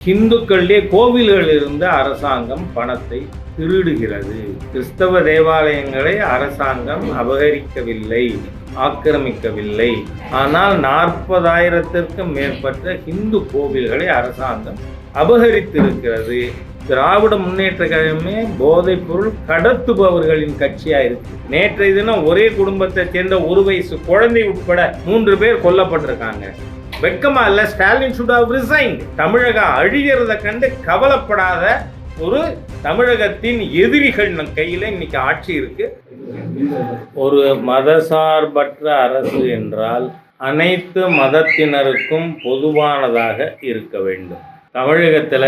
இந்துக்களுடைய கோவில்களில் இருந்து அரசாங்கம் பணத்தை திருடுகிறது. கிறிஸ்தவ தேவாலயங்களை அரசாங்கம் அபகரிக்கவில்லை, ஆக்கிரமிக்கவில்லை. ஆனால் 40,000த்திற்கும் மேற்பட்ட இந்து கோவில்களை அரசாங்கம் அபகரித்திருக்கிறது. திராவிட முன்னேற்ற கழகமே போதைப் பொருள் கடத்துபவர்களின் கட்சியா இருக்கு. நேற்றைய தினம் ஒரே குடும்பத்தை சேர்ந்த 1 வயசு குழந்தை உட்பட 3 பேர் கொல்லப்பட்டிருக்காங்க. வெக்கமா இல்ல? Stalin should have resigned. தமிழகம் அழிகிறத கண்டு கவலைப்படாத ஒரு தமிழகத்தின் எதிரிகள் நம் கையில இன்னைக்கு ஆட்சி இருக்கு. ஒரு மதசார்பற்ற அரசு என்றால் அனைத்து மதத்தினருக்கும் பொதுவானதாக இருக்க வேண்டும். தமிழகத்துல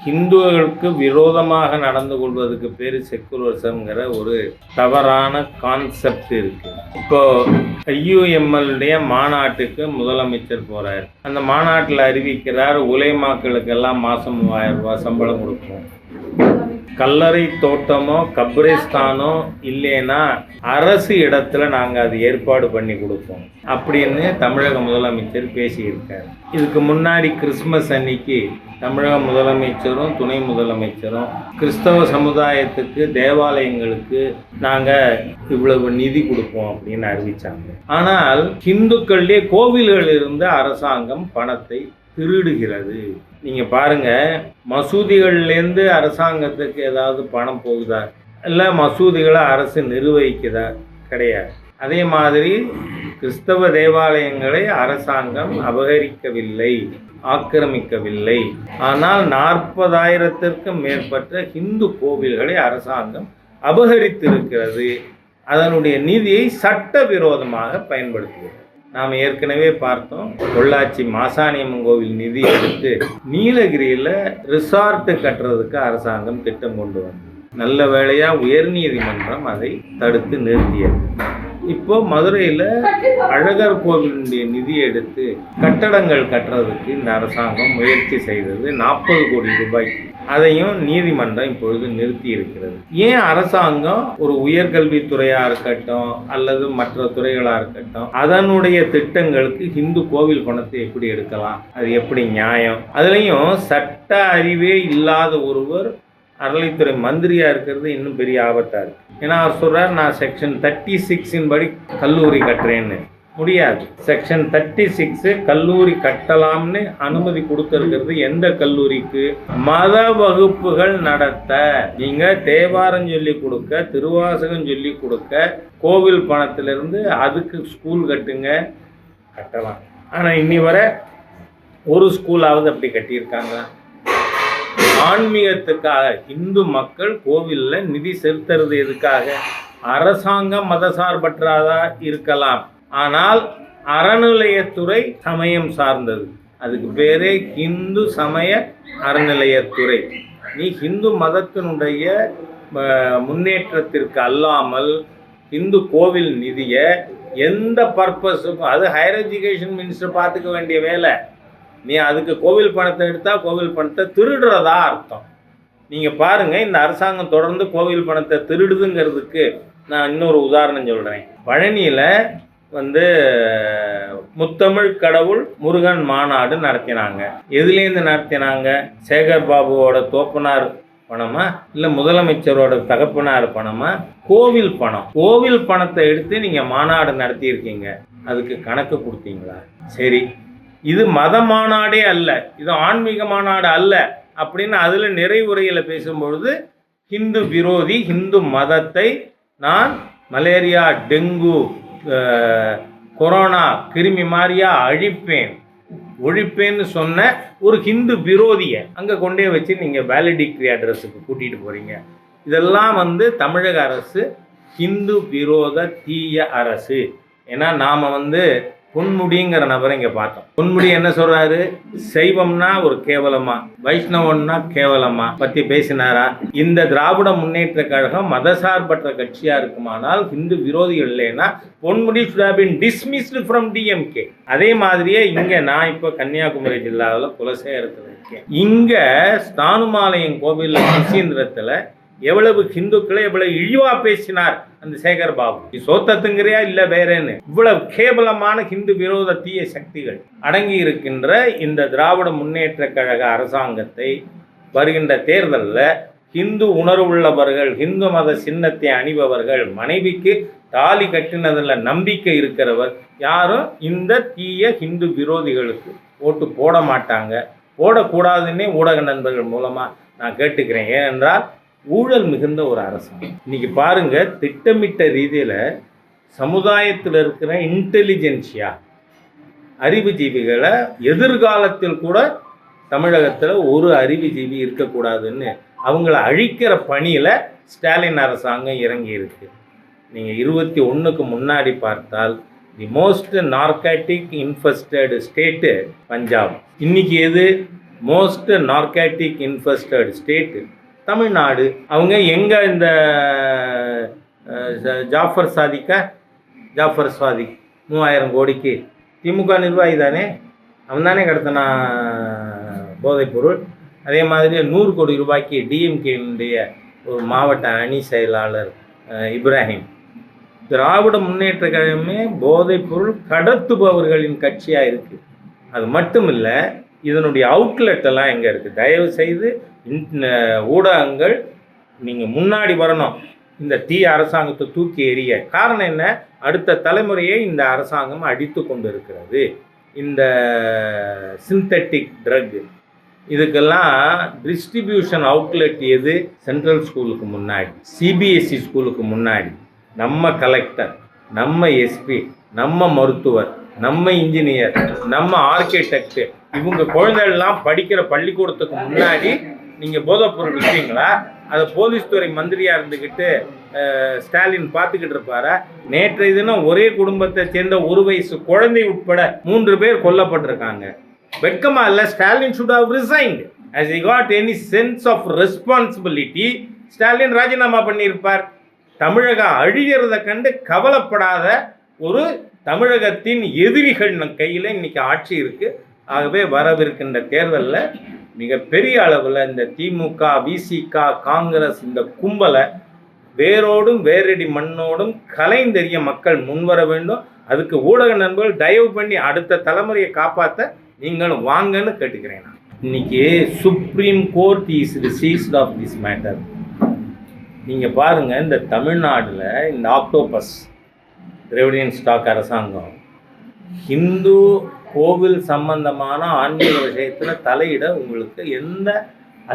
ஹிந்துக்களுக்கு விரோதமாக நடந்து கொள்வதற்கு பேர் செக்குலரிசம்ங்கிற ஒரு தவறான கான்செப்ட் இருக்கு. இப்போ IUML மாநாட்டுக்கு முதலமைச்சர் போறார். அந்த மாநாட்டில் அறிவிக்கிறார், உலைமாக்களுக்கெல்லாம் மாதம் 3000 ரூபாய் சம்பளம் கொடுப்போம். கல்லறை தோட்டமோ கப்ரிஸ்தானோ இல்லைன்னா அரசு இடத்துல நாங்கள் அது ஏற்பாடு பண்ணி கொடுப்போம் அப்படின்னு தமிழக முதலமைச்சர் பேசியிருக்கார். இதுக்கு முன்னாடி கிறிஸ்மஸ் அன்னைக்கு தமிழக முதலமைச்சரும் துணை முதலமைச்சரும் கிறிஸ்தவ சமுதாயத்துக்கு தேவாலயங்களுக்கு நாங்கள் இவ்வளவு நிதி கொடுப்போம் அப்படின்னு அறிவிச்சாங்க. ஆனால் இந்துக்களுடைய கோவில்களில் இருந்து அரசாங்கம் பணத்தை திருடுகிறது. நீங்க பாருங்க, மசூதிகள்லேருந்து அரசாங்கத்துக்கு ஏதாவது பணம் போகுதா? இல்லை மசூதிகளை அரசு நிர்வகிக்குதா? கிடையாது. அதே மாதிரி கிறிஸ்தவ தேவாலயங்களை அரசாங்கம் அபகரிக்கவில்லை, ஆக்கிரமிக்கவில்லை. ஆனால் 40,000த்திற்கும் மேற்பட்ட இந்து கோவில்களை அரசாங்கம் அபகரித்திருக்கிறது. அதனுடைய நிதியை சட்டவிரோதமாக பயன்படுத்துகிறது. நாம் ஏற்கனவே பார்த்தோம், பொள்ளாச்சி மாசாணியம்மன் கோவில் நிதி எடுத்து நீலகிரியில் ரிசார்ட் கட்டுறதுக்கு அரசாங்கம் திட்டம் கொண்டு வந்தது. நல்ல வேளையாக உயர்நீதிமன்றம் அதை தடுத்து நிறுத்தியது. இப்போ மதுரையில் அழகர் கோவிலுடைய நிதியை எடுத்து கட்டடங்கள் கட்டுறதுக்கு இந்த அரசாங்கம் முயற்சி செய்தது 40 கோடி ரூபாய். அதையும் நீதிமன்றம் இப்பொழுது நிறுத்தி இருக்கிறது. ஏன் அரசாங்கம் ஒரு உயர்கல்வித்துறையாக இருக்கட்டும் அல்லது மற்ற துறைகளாக இருக்கட்டும் அதனுடைய திட்டங்களுக்கு இந்து கோவில் பணத்தை எப்படி எடுக்கலாம்? அது எப்படி நியாயம்? அதுலேயும் சட்ட அறிவே இல்லாத ஒருவர் அறநிலைத்துறை மந்திரியா இருக்கிறது இன்னும் பெரிய ஆபத்தா இருக்கு. ஏன்னா அவர் சொல்றார், நான் செக்ஷன் 36 படி கல்லூரி கட்டுறேன்னு. முடியாது. செக்ஷன் 36 கல்லூரி கட்டலாம்னு அனுமதி கொடுத்திருக்கிறது எந்த கல்லூரிக்கு? மத வகுப்புகள் நடத்த. நீங்க தேவாரம் சொல்லி கொடுக்க, திருவாசகம் சொல்லி கொடுக்க, கோவில் பணத்திலிருந்து அதுக்கு ஸ்கூல் கட்டுங்க, கட்டலாம். ஆனா இன்னி வரை ஒரு ஸ்கூலாவது அப்படி கட்டியிருக்காங்க? ஆன்மீகத்துக்காக இந்து மக்கள் கோவிலில் நிதி செலுத்துறது எதுக்காக? அரசாங்கம் மதசார்பற்றதா இருக்கலாம், ஆனால் அறநிலையத்துறை சமயம் சார்ந்தது. அதுக்கு பேரே இந்து சமய அறநிலையத்துறை. நீ இந்து மதத்தினுடைய முன்னேற்றத்திற்கு அல்லாமல் இந்து கோவில் நிதியை எந்த பர்பஸுக்கும், அது ஹையர் எஜுகேஷன் மினிஸ்டர் பார்த்துக்க வேண்டிய வேலை. நீ அதுக்கு கோவில் பணத்தை எடுத்தால் கோவில் பணத்தை திருடுறதா அர்த்தம். நீங்கள் பாருங்கள், இந்த அரசாங்கம் தொடர்ந்து கோவில் பணத்தை திருடுதுங்கிறதுக்கு நான் இன்னொரு உதாரணம் சொல்கிறேன். பழனியில் முத்தமிழ் கடவுள் முருகன் மாநாடு நடத்தினாங்க. எதுலேருந்து நடத்தினாங்க? சேகர் பாபுவோட தோப்பனார் பணமா இல்லை முதலமைச்சரோட தகப்பனார் பணமா? கோவில் பணம். கோவில் பணத்தை எடுத்து நீங்கள் மாநாடு நடத்தியிருக்கீங்க, அதுக்கு கணக்கு கொடுத்தீங்களா? சரி, இது மத மாநாடே அல்ல, இது ஆன்மீக மாநாடு அல்ல அப்படின்னு அதில் நிறைவுரையில் பேசும்பொழுது ஹிந்து விரோதி, ஹிந்து மதத்தை நான் மலேரியா, டெங்கு, கொரோனா கிருமி மாதிரியா அழிப்பேன், ஒழிப்பேன்னு சொன்ன ஒரு ஹிந்து விரோதியை அங்கே கொண்டே வச்சு நீங்கள் வேலிடிக்ரி அட்ரஸுக்கு கூட்டிகிட்டு போகிறீங்க. இதெல்லாம் தமிழக அரசு ஹிந்து விரோத தீய அரசு. ஏன்னா நாம் பொன்முடிங்கிற நபரை இங்கே பார்த்தோம். பொன்முடி என்ன சொல்றாரு? சைவம்னா ஒரு கேவலமா, வைஷ்ணவன்னா கேவலமா பற்றி பேசினாரா? இந்த திராவிட முன்னேற்ற கழகம் மதசார்பற்ற கட்சியா இருக்குமானால் ஹிந்து விரோதிகள் இல்லைன்னா Ponmudi should have been dismissed from DMK. அதே மாதிரியே இங்கே நான் இப்போ கன்னியாகுமரி ஜில்லாவில் குலசேகரத்தில் இருக்கேன். இங்கே ஸ்தானுமாலயம் கோவிலில் சுசீந்திரத்தில் எவ்வளவு ஹிந்துக்களை எவ்வளவு இழிவா பேசினார் அந்த சேகர் பாபு. நீ சோத்தத்துங்கிறியா இல்லை வேறேன்னு இவ்வளவு கேவலமான ஹிந்து விரோத தீய சக்திகள் அடங்கி இருக்கின்ற இந்த திராவிட முன்னேற்ற கழக அரசாங்கத்தை வருகின்ற தேர்தலில் ஹிந்து உணர்வுள்ளவர்கள், ஹிந்து மத சின்னத்தை அணிபவர்கள், மனைவிக்கு தாலி கட்டினதில் நம்பிக்கை இருக்கிறவர் யாரும் இந்த தீய ஹிந்து விரோதிகளுக்கு ஓட்டு போட மாட்டாங்க, போடக்கூடாதுன்னே ஊடக நண்பர்கள் மூலமாக நான் கேட்டுக்கிறேன். ஏனென்றால் ஊழல் மிகுந்த ஒரு அரசாங்கம். இன்னைக்கு பாருங்க, திட்டமிட்ட ரீதியில் சமுதாயத்தில் இருக்கிற இன்டெலிஜென்சியா அறிவுஜீவிகளை எதிர்காலத்தில் கூட தமிழகத்தில் ஒரு அறிவுஜீவி இருக்கக்கூடாதுன்னு அவங்கள அழிக்கிற பணியில் ஸ்டாலின் அரசாங்கம் இறங்கி இருக்கு. நீங்கள் 21க்கு முன்னாடி பார்த்தால் the most narcotic infested state Punjab. இன்னைக்கு எது most narcotic infested state? Tamil Nadu. அவங்க எங்கே இந்த ஜாஃபர் சாதிக் 3000 கோடிக்கு திமுக நிர்வாகி தானே, அவன் தானே கடத்தினா போதைப்பொருள். அதே மாதிரி 100 கோடி ரூபாய்க்கு டிஎம்கேனுடைய ஒரு மாவட்ட அணி செயலாளர் இப்ராஹிம். திராவிட முன்னேற்ற கழகமே போதைப்பொருள் கடத்துபவர்களின் கட்சியாக இருக்குது. அது மட்டும் இல்லை, இதனுடைய அவுட்லெட் எல்லாம் எங்கே இருக்குது? தயவு செய்து ஊடகங்கள் நீங்கள் முன்னாடி வரணும், இந்த தீய அரசாங்கத்தை தூக்கி எறிய. காரணம் என்ன? அடுத்த தலைமுறையை இந்த அரசாங்கம் அடித்து கொண்டு இருக்கிறது. இந்த சிந்தட்டிக் ட்ரக் இதுக்கெல்லாம் டிஸ்ட்ரிபியூஷன் அவுட்லெட் எது? சென்ட்ரல் ஸ்கூலுக்கு முன்னாடி, சிபிஎஸ்சி ஸ்கூலுக்கு முன்னாடி நம்ம கலெக்டர், நம்ம எஸ்பி, நம்ம மருத்துவர், நம்ம இன்ஜினியர், நம்ம ஆர்கிடெக்ட், இவங்க குழந்தைகள்லாம் படிக்கிற பள்ளிக்கூடத்துக்கு முன்னாடி நீங்கள் போதைப்பொருள் விட்டீங்களா? அதை போலீஸ் துறை மந்திரியாக இருந்துக்கிட்டு ஸ்டாலின் பார்த்துக்கிட்டு இருப்பாரா? நேற்றைய தினம் ஒரே குடும்பத்தை சேர்ந்த 1 வயசு குழந்தை உட்பட 3 பேர் கொல்லப்பட்டிருக்காங்க. வெட்கமா இல்லை? Stalin should have resigned. As he got any sense of responsibility, Stalin ராஜினாமா பண்ணியிருப்பார். தமிழகம் அழிகிறத கண்டு கவலைப்படாத ஒரு தமிழகத்தின் எதிரிகள் கையில் இன்னைக்கு ஆட்சி இருக்குது. ஆகவே வரவிருக்கின்ற தேர்தலில் மிகப்பெரிய அளவில் இந்த திமுக, விசிக, காங்கிரஸ் இந்த கும்பலை வேரோடும் வேரடி மண்ணோடும் கலைந்தெறிய மக்கள் முன்வர வேண்டும். அதுக்கு ஊடக நண்பர்கள் தயவு பண்ணி அடுத்த தலைமுறையை காப்பாற்ற நீங்களும் வாங்கன்னு கேட்டுக்கிறேன். நான் இன்னைக்கு Supreme Court is seized of this matter. நீங்கள் பாருங்கள், இந்த தமிழ்நாட்டில் இந்த ஆக்டோபஸ் திராவிடியன் ஸ்டாக் அரசாங்கம் ஹிந்து கோவில் சம்பந்தமான ஆன்மீக விஷயத்தில் தலையிட உங்களுக்கு எந்த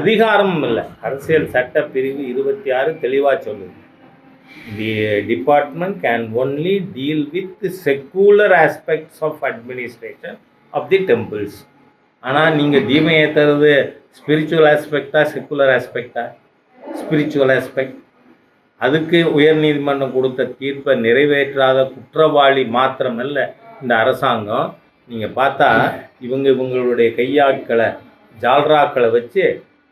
அதிகாரமும் இல்லை. அரசியல் சட்ட பிரிவு 26 தெளிவாக சொல்லுது. The department can only deal with secular aspects of administration of the temples. ஆனால் நீங்கள் தீபம் ஏற்றுறது ஸ்பிரிச்சுவல் ஆஸ்பெக்டா செக்குலர் ஆஸ்பெக்டா? Spiritual aspect. அதுக்கு உயர்நீதிமன்றம் கொடுத்த தீர்ப்பை நிறைவேற்றாத குற்றவாளி மாத்திரமல்ல இந்த அரசாங்கம். நீங்கள் பார்த்தா இவங்களுடைய கையாட்களை, ஜால்ராக்களை வச்சு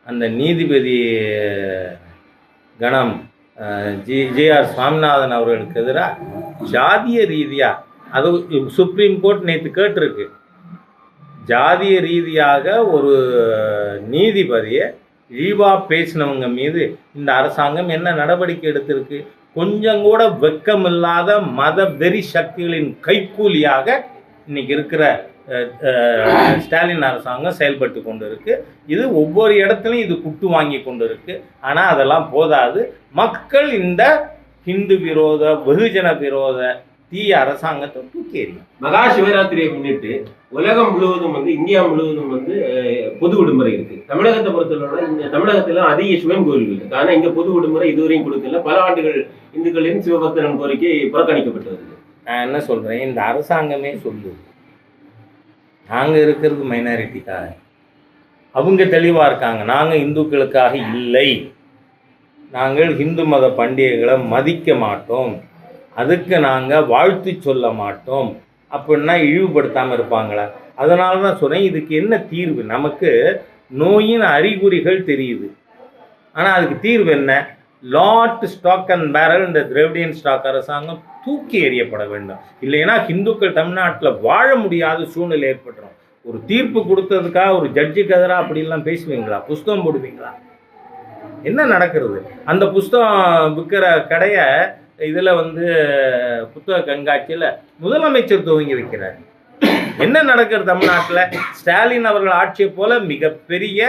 அந்த நீதிபதி கணம் ஜிஆர் சுவாமிநாதன் அவர்களுக்கு எதிராக ஜாதிய ரீதியாக, அது சுப்ரீம் கோர்ட் நேற்று கேட்டிருக்கு, ஜாதிய ரீதியாக ஒரு நீதிபதியை இழிவாக பேசினவங்க மீது இந்த அரசாங்கம் என்ன நடவடிக்கை எடுத்திருக்கு? கொஞ்சம் கூட வெக்கமில்லாத மத வெறி சக்திகளின் கைக்கூலியாக இன்னைக்கு இருக்கிற ஸ்டாலின் அரசாங்கம் செயல்பட்டு கொண்டு இருக்கு. இது ஒவ்வொரு இடத்துலையும் இது குட்டு வாங்கி கொண்டு இருக்கு. ஆனால் அதெல்லாம் போதாது. மக்கள் இந்த ஹிந்து விரோத, வெகுஜன விரோத தீய அரசாங்கத்தை தூக்கி எறியும். மகா சிவராத்திரியை முன்னிட்டு உலகம் முழுவதும் இந்தியா முழுவதும் பொது விடுமுறை இருக்கு. தமிழகத்தை பொறுத்தவரை இந்த தமிழகத்துல அதிக சிவன் கோயில்கள் இருக்கு. ஆனா இங்க பொது விடுமுறை இதுவரையும் கொடுக்கல. பல ஆண்டுகள் இந்துக்களின் சிவபக்தரன் கோரிக்கை புறக்கணிக்கப்பட்டு வருது. நான் என்ன சொல்றேன், இந்த அரசாங்கமே சொல்லுது நாங்கள் இருக்கிறது மைனாரிட்டிக்காக. அவங்க தெளிவாக இருக்காங்க, நாங்கள் இந்துக்களுக்காக இல்லை, நாங்கள் இந்து மத பண்டிகைகளை மதிக்க மாட்டோம், அதுக்கு நாங்கள் வாழ்த்து சொல்ல மாட்டோம் அப்படின்னா இழிவுபடுத்தாமல் இருப்பாங்களா? அதனால தான் சொல்கிறேன், இதுக்கு என்ன தீர்வு? நமக்கு நோயின் அறிகுறிகள் தெரியுது, ஆனால் அதுக்கு தீர்வு என்ன? லாட் ஸ்டாக் அண்ட் பேரல் இந்த திராவிடியன் ஸ்டாக் அரசாங்கம் தூக்கி எறியப்பட வேண்டும். இல்லைன்னா இந்துக்கள் தமிழ்நாட்டில் வாழ முடியாத சூழ்நிலை ஏற்பட்டுரும். ஒரு தீர்ப்பு கொடுத்ததுக்காக ஒரு ஜட்ஜுக்கு எதிராக அப்படிலாம் பேசுவீங்களா? புஸ்தகம் போடுவீங்களா? என்ன நடக்கிறது? அந்த புஸ்தகம் விற்கிற கடையை இதில் வந்து புத்தக கண்காட்சியில் முதலமைச்சர் துவங்கி வைக்கிறார். என்ன நடக்கிறது தமிழ்நாட்டில்? ஸ்டாலின் அவர்கள் ஆட்சியை போல மிகப்பெரிய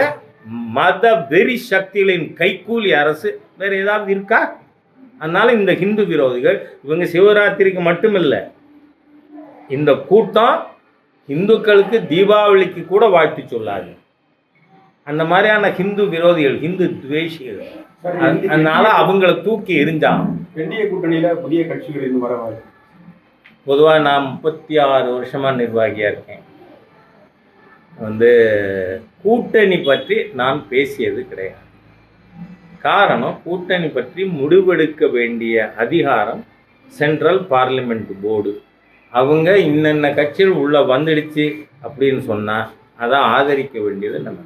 மத வெறி சக்திகளின் கைக்கூலி அரசு வேறு ஏதாவது இருக்கா? அதனால இந்த ஹிந்து விரோதிகள் இவங்க சிவராத்திரிக்கு மட்டுமில்லை, இந்த கூட்டம் இந்துக்களுக்கு தீபாவளிக்கு கூட வாழ்த்து சொல்லாது. அந்த மாதிரியான ஹிந்து விரோதிகள், ஹிந்து துவேஷிகள். அதனால அவங்கள தூக்கி எரிஞ்சான். என்டிஏ கூட்டணியில புதிய கட்சிகள் இன்னும் வரவாது. பொதுவாக நான் 36 வருஷமாக நிர்வாகியாக இருக்கேன். வந்து கூட்டணி பற்றி நான் பேசியது கிடையாது. காரணம், கூட்டணி பற்றி முடிவெடுக்க வேண்டிய அதிகாரம் சென்ட்ரல் பார்லிமெண்ட் போர்டு. அவங்க இன்னென்ன கட்சிகள் உள்ளே வந்துடுச்சு அப்படின்னு சொன்னால் அதை ஆதரிக்க வேண்டியது நம்ம.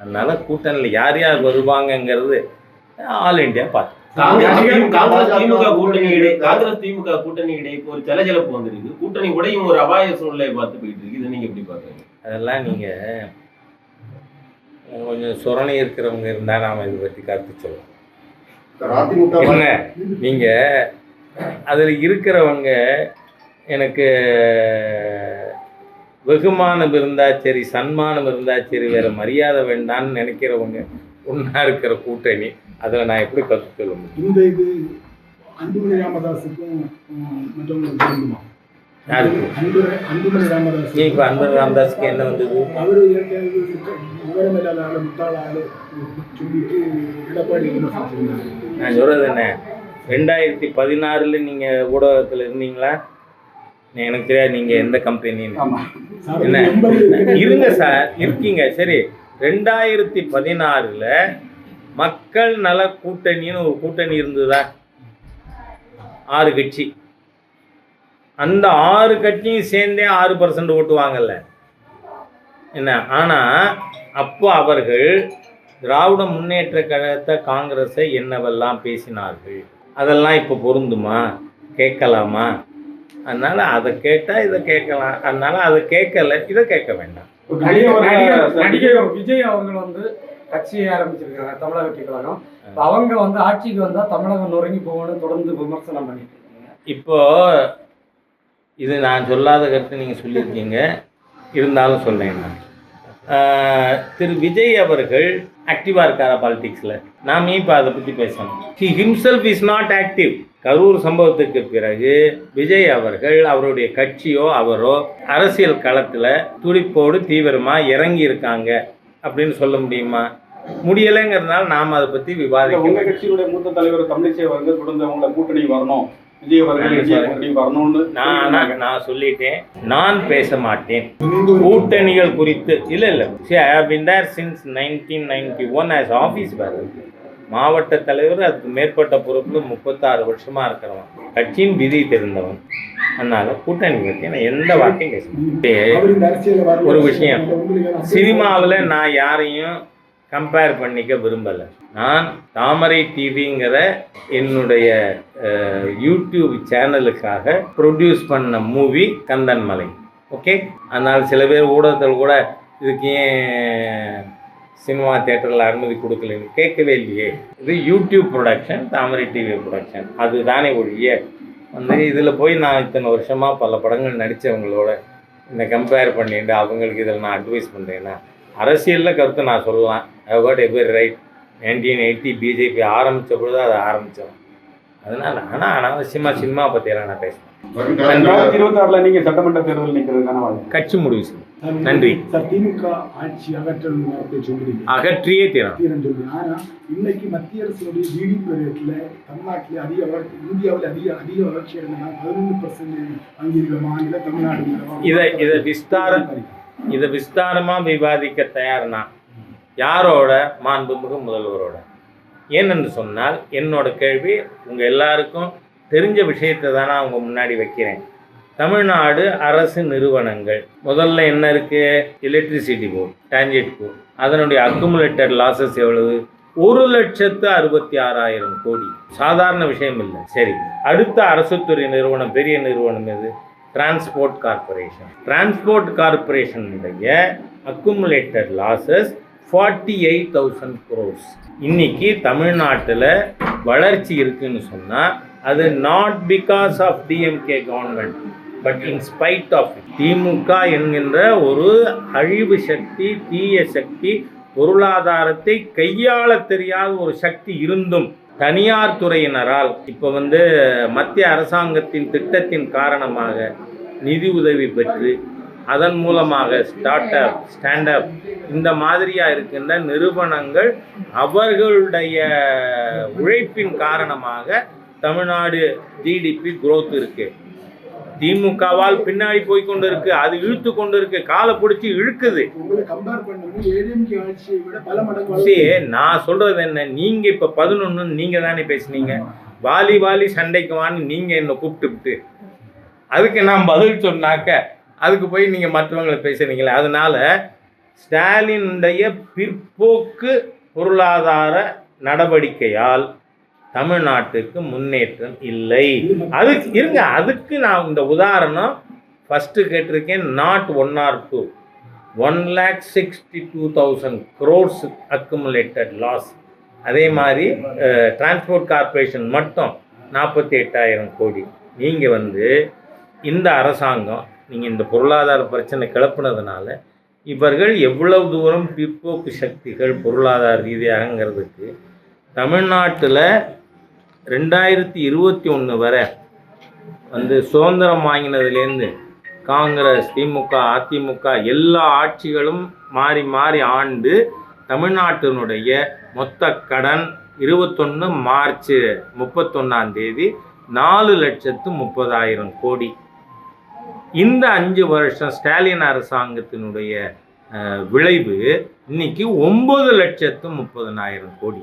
அதனால் கூட்டணியில் யார் யார் வருவாங்கங்கிறது ஆல் இண்டியா பார்த்து. காங்கிரஸ் திமுக கூட்டணி இடையே ஒரு ஜலஜலப்பு வந்துருக்கு. கூட்டணி உடையும் ஒரு அபாய சூழ்நிலையை பார்த்து போயிட்டு இருக்கு. இதை நீங்க எப்படி பாக்குறீங்க? அதெல்லாம் நீங்க கொஞ்சம் சுரணை இருக்கிறவங்க இருந்தால் நாம் இதை பற்றி கருத்து சொல்லலாம். என்ன நீங்க அதில் இருக்கிறவங்க எனக்கு வெகுமானம் இருந்தா சரி, சன்மானம் இருந்தா சரி, வேற மரியாதை வேண்டான்னு நினைக்கிறவங்க ஒன்றா இருக்கிற கூட்டணி, அதில் நான் எப்படி கருத்து சொல்ல முடியும்? இந்த இது அன்புமணி ராமதாஸுக்கும் மற்றவங்களுக்கும் அன்புமணி ராமதாஸ் இப்போ அன்புமணி ராமதாஸுக்கு என்ன வந்தது? அவர் விவரமில்லாத முட்டாளாள் சொல்லிட்டு எடப்பாடி நான் சொல்கிறது என்ன, 2016 நீங்கள் ஊடகத்தில் இருந்தீங்களா? எனக்கு தெரியாது நீங்கள் எந்த கம்பெனின்னு. என்ன இருங்க சார், இருக்கீங்க சரி. 2016 மக்கள் நல கூட்டணின்னு ஒரு கூட்டணி இருந்ததா? 6 கட்சி. அந்த 6 கட்சியும் சேர்ந்தே 6% ஓட்டு வாங்கல என்ன. ஆனால் அப்போ அவர்கள் திராவிட முன்னேற்ற கழகத்தை, காங்கிரஸை என்னவெல்லாம் பேசினார்கள், அதெல்லாம் இப்போ பொருந்துமா? கேட்கலாமா? அதனால் அதை கேட்டால் இதை கேட்கலாம். அதனால் அதை கேட்கல, இதை கேட்க வேண்டாம். நடிகர் விஜய் அவர்கள் வந்து கட்சியை ஆரம்பிச்சிருக்காங்க, தமிழக வெற்றி கழகம். அவங்க வந்து ஆட்சிக்கு வந்தால் தமிழகம் நொறுங்கி போகணும்னு தொடர்ந்து விமர்சனம் பண்ணிட்டு இருக்காங்க. இப்போ இது நான் சொல்லாத கருத்து நீங்கள் சொல்லியிருக்கீங்க, இருந்தாலும் சொல்லேன். நான் திரு விஜய் அவர்கள் ஆக்டிவாக இருக்காரா பாலிடிக்ஸில்? நாம் இப்போ அதை பற்றி பேசணும். He himself is not active. Karur சம்பவத்துக்கு பிறகு விஜய் அவர்கள், அவருடைய கட்சியோ அவரோ அரசியல் களத்தில் துடிப்போடு தீவிரமாக இறங்கி இருக்காங்க அப்படின்னு சொல்ல முடியுமா? முடியலைங்கிறதுனால நாம் அதை பற்றி விவாதிக்க. உங்கள் கட்சியினுடைய மூத்த தலைவர் தமிழிசை அவர்கள் தொடர்ந்து அவங்கள கூட்டணி வரணும், விஜய் அவர்கள் வரணும்னு நான் சொல்லிட்டேன். நான் பேச மாட்டேன் கூட்டணிகள் குறித்து. இல்லை I have been there since 1991 as office bearer. மாவட்ட தலைவர், அதுக்கு மேற்பட்ட பொறுப்பில் 36 வருஷமாக இருக்கிறவன், கட்சியின் விதி தெரிந்தவன். அதனால கூட்டணி பற்றி நான் எந்த வார்த்தையும் பேசுகிறேன். ஒரு விஷயம், சினிமாவில் நான் யாரையும் கம்பேர் பண்ணிக்க விரும்பலை. நான் தாமரை டிவிங்கிற என்னுடைய யூடியூப் சேனலுக்காக ப்ரொடியூஸ் பண்ண மூவி கந்தன்மலை. ஓகே, அதனால் சில பேர் ஊடகத்தில் கூட இதுக்கு ஏன் சினிமா தியேட்டரில் அனுமதி கொடுக்கலன்னு கேட்கவே இல்லையே. இது யூடியூப் ப்ரொடக்ஷன், தாமரை டிவி ப்ரொடக்ஷன். அது தானே ஒழிய வந்து இதில் போய் நான் இத்தனை வருஷமாக பல படங்கள் நடித்தவங்களோட என்னை கம்பேர் பண்ணிட்டு அவங்களுக்கு இதில் நான் அட்வைஸ் பண்ணுறேன்னா, அரசியலில் கருத்து நான் சொல்லலாம். I got every right. 1980 BJP ஆரம்பித்த பொழுது அதை ஆரம்பித்தோம். அதனால் ஆனால் அனாவசியமாக சினிமா பற்றியெல்லாம் நான் பேசுகிறேன். 2026 நீங்க சட்டமன்ற தேர்தல் நிற்கிறதுக்கான கட்சி முடிவு செய்யும். நன்றி. திமுக ஆட்சி அகற்றணும், அகற்றியே தீரும். ஆனா இன்னைக்கு மத்திய அரசுடைய ஜிடிபி ரேட்ல தமிழ்நாட்டில் இந்தியாவில் அதிக வளர்ச்சி அடைந்தா 11% வாங்கியிருக்க மாநில தமிழ்நாடு. இதை விஸ்தாரமாக விவாதிக்க தயார்னா யாரோட? மாண்புமிகு முதல்வரோட. ஏனென்று சொன்னால் என்னோட கேள்வி உங்கள் எல்லாருக்கும் தெரிஞ்ச விஷயத்தை தானே அவங்க முன்னாடி வைக்கிறேன். தமிழ்நாடு அரசு நிறுவனங்கள் முதல்ல என்ன இருக்குது? Electricity board, TANGEDCO. அதனுடைய அக்குமுலேட்டட் லாஸஸ் எவ்வளவு? 1,66,000 கோடி. சாதாரண விஷயம் இல்லை. சரி, அடுத்த அரசு துறை நிறுவனம், பெரிய நிறுவனம் எது? Transport corporation. டிரான்ஸ்போர்ட் கார்பரேஷனுடைய அக்குமுலேட்டட் லாஸஸ் 48,000 crores. இன்னைக்கு தமிழ்நாட்டில் வளர்ச்சி இருக்குன்னு சொன்னால் அது not because of DMK government but in spite of DMK என்கின்ற ஒரு அழிவு சக்தி, தீய சக்தி, பொருளாதாரத்தை கையாள தெரியாத ஒரு சக்தி இருந்தும் தனியார் துறையினரால் இப்போ மத்திய அரசாங்கத்தின் திட்டத்தின் காரணமாக நிதி உதவி பெற்று அதன் மூலமாக ஸ்டாண்ட் அப் இந்த மாதிரியாக இருக்கின்ற நிறுவனங்கள் அவர்களுடைய உழைப்பின் காரணமாக தமிழ்நாடு ஜிடிபி growth இருக்கு. திமுகவால் பின்னாடி போய் கொண்டு இருக்கு, அது இழுத்து கொண்டு இருக்கு, காலை பிடிச்சி இழுக்குது. நான் சொல்றது என்ன, நீங்க இப்ப 11 நீங்க தானே பேசுனீங்க, வாலி சண்டைக்கு வான்னு நீங்க என்ன கூப்பிட்டு அதுக்கு நான் பதில் சொன்னாக்க அதுக்கு போய் நீங்க மற்றவங்களை பேசுறீங்களே. அதனால ஸ்டாலினுடைய பிற்போக்கு பொருளாதார நடவடிக்கையால் தமிழ்நாட்டுக்கு முன்னேற்றம் இல்லை. அதுக்கு நான் இந்த உதாரணம் ஃபஸ்ட்டு கேட்டிருக்கேன். Not 1 or 2, 1,62,000 crores accumulated loss. அதே மாதிரி டிரான்ஸ்போர்ட் கார்பரேஷன் மட்டும் 48,000 கோடி. நீங்கள் இந்த அரசாங்கம் நீங்கள் இந்த பொருளாதார பிரச்சனை கிளப்புனதுனால இவர்கள் எவ்வளவு தூரம் பிற்போக்கு சக்திகள் பொருளாதார ரீதியாகங்கிறதுக்கு தமிழ்நாட்டில் 2021 வரை சுதந்திரம் வாங்கினதுலேருந்து காங்கிரஸ், திமுக, அதிமுக எல்லா ஆட்சிகளும் மாறி மாறி ஆண்டு தமிழ்நாட்டினுடைய மொத்த கடன் 21 மார்ச் 31 4,30,000 கோடி. இந்த 5 வருஷம் ஸ்டாலின் அரசாங்கத்தினுடைய விளைவு இன்னைக்கு 9,30,000 கோடி.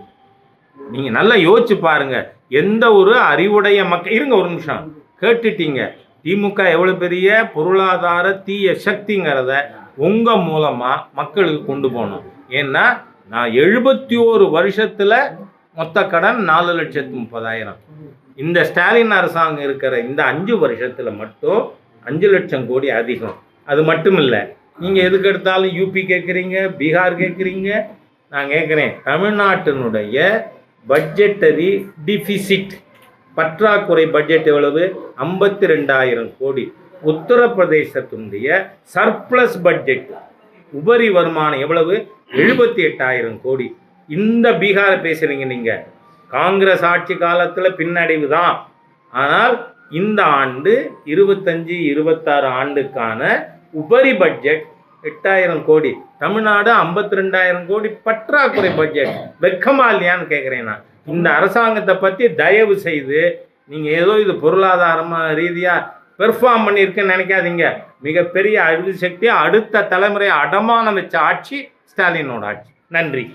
நீங்கள் நல்லா யோசிச்சு பாருங்க. எந்த ஒரு அறிவுடைய இருங்க ஒரு நிமிஷம் கேட்டுட்டீங்க. திமுக எவ்வளோ பெரிய பொருளாதார தீய சக்திங்கிறத உங்கள் மூலமாக மக்களுக்கு கொண்டு போகணும். ஏன்னா நான் 71 வருஷத்தில் மொத்த கடன் 4,30,000. இந்த ஸ்டாலின் அரசாங்கம் இருக்கிற இந்த 5 வருஷத்தில் மட்டும் 5 லட்சம் கோடி அதிகம். அது மட்டும் இல்லை, நீங்கள் எதுக்கு எடுத்தாலும் யூபி கேட்குறீங்க, பீகார் கேட்குறீங்க. நான் கேட்குறேன், தமிழ்நாட்டினுடைய பட்ஜெட்டரி டிஃபிசிட் பற்றாக்குறை பட்ஜெட் எவ்வளவு? 52,000 கோடி. உத்தரப்பிரதேசத்தினுடைய சர்ப்ளஸ் பட்ஜெட் உபரி வருமானம் எவ்வளவு? 78,000 கோடி. இந்த பீகாரை பேசுகிறீங்க நீங்கள். காங்கிரஸ் ஆட்சி காலத்தில் பின்னடைவு தான். ஆனால் இந்த ஆண்டு 25-26 ஆண்டுக்கான உபரி பட்ஜெட் 8,000 கோடி. தமிழ்நாடு 52,000 கோடி பற்றாக்குறை பட்ஜெட். வெக்கமா இல்லையான்னு கேட்குறேன் நான். இந்த அரசாங்கத்தை பற்றி தயவு செய்து நீங்கள் ஏதோ இது பொருளாதாரமாக ரீதியாக பெர்ஃபார்ம் பண்ணியிருக்குன்னு நினைக்காதீங்க. மிகப்பெரிய அழிவு சக்தி அடுத்த தலைமுறை அடமானம் வச்ச ஆட்சி ஸ்டாலினோட ஆட்சி. நன்றி.